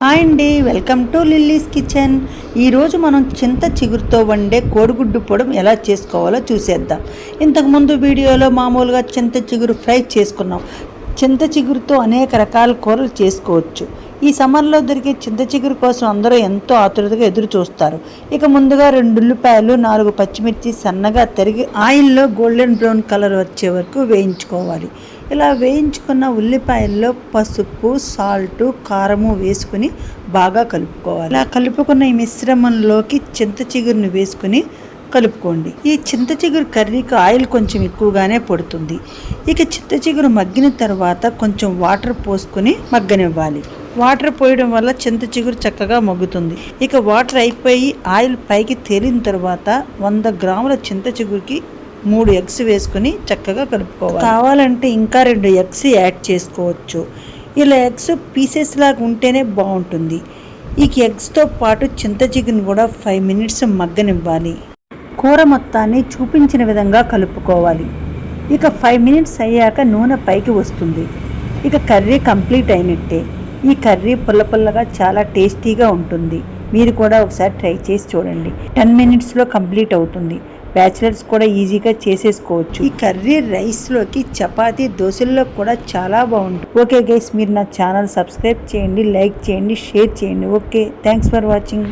Hi అండి, welcome to lilies kitchen. ఈరోజు మనం చింత చిగురుతో వండే కోడిగుడ్డు పొడం ఎలా చేసుకోవాలో చూసేద్దాం. ఇంతకుముందు వీడియోలో మామూలుగా చింత చిగురు ఫ్రై చేసుకున్నాం. చింత చిగురుతో అనేక రకాల కూరలు చేసుకోవచ్చు. ఈ సమ్మర్లో దొరికే చింత చిగురు కోసం అందరూ ఎంతో ఆతురతగా ఎదురు చూస్తారు. ఇక ముందుగా 2 ఉల్లిపాయలు, 4 పచ్చిమిర్చి సన్నగా తరిగి ఆయిల్లో గోల్డెన్ బ్రౌన్ కలర్ వచ్చే వరకు వేయించుకోవాలి. ఇలా వేయించుకున్న ఉల్లిపాయల్లో పసుపు, సాల్టు, కారము వేసుకుని బాగా కలుపుకోవాలి. ఇలా కలుపుకున్న ఈ మిశ్రమంలోకి చింత చిగురుని వేసుకుని కలుపుకోండి. ఈ చింత చిగురు కర్రీకి ఆయిల్ కొంచెం ఎక్కువగానే పడుతుంది. ఇక చింత చిగురు మగ్గిన తర్వాత కొంచెం వాటర్ పోసుకుని మగ్గనివ్వాలి. వాటర్ పోయడం వల్ల చింత చిగురు చక్కగా మగ్గుతుంది. ఇక వాటర్ అయిపోయి ఆయిల్ పైకి తేలిన తర్వాత 100 గ్రాముల చింత చిగురుకి 3 ఎగ్స్ వేసుకుని చక్కగా కలుపుకోవాలి. కావాలంటే ఇంకా 2 ఎగ్స్ యాడ్ చేసుకోవచ్చు. ఇలా ఎగ్స్ పీసెస్ లాగా ఉంటేనే బాగుంటుంది. ఈ ఎగ్స్తో పాటు చింత చిగురుని కూడా 5 మినిట్స్ మగ్గనివ్వాలి. కూర మొత్తాన్ని చూపించిన విధంగా కలుపుకోవాలి. ఇక 5 మినిట్స్ అయ్యాక నూనె పైకి వస్తుంది. ఇక కర్రీ కంప్లీట్ అయినట్టే. ఈ కర్రీ పుల్ల పుల్లగా చాలా టేస్టీగా ఉంటుంది. మీరు కూడా ఒకసారి ట్రై చేసి చూడండి. 10 మినిట్స్లో కంప్లీట్ అవుతుంది. బ్యాచిలర్స్ కూడా ఈజీగా చేసేసుకోవచ్చు. ఈ కర్రీ రైస్లోకి, చపాతీ, దోశల్లో కూడా చాలా బాగుంటుంది. ఓకే గైస్, మీరు నా ఛానల్ సబ్స్క్రైబ్ చేయండి, లైక్ చేయండి, షేర్ చేయండి. Okay, thanks for watching.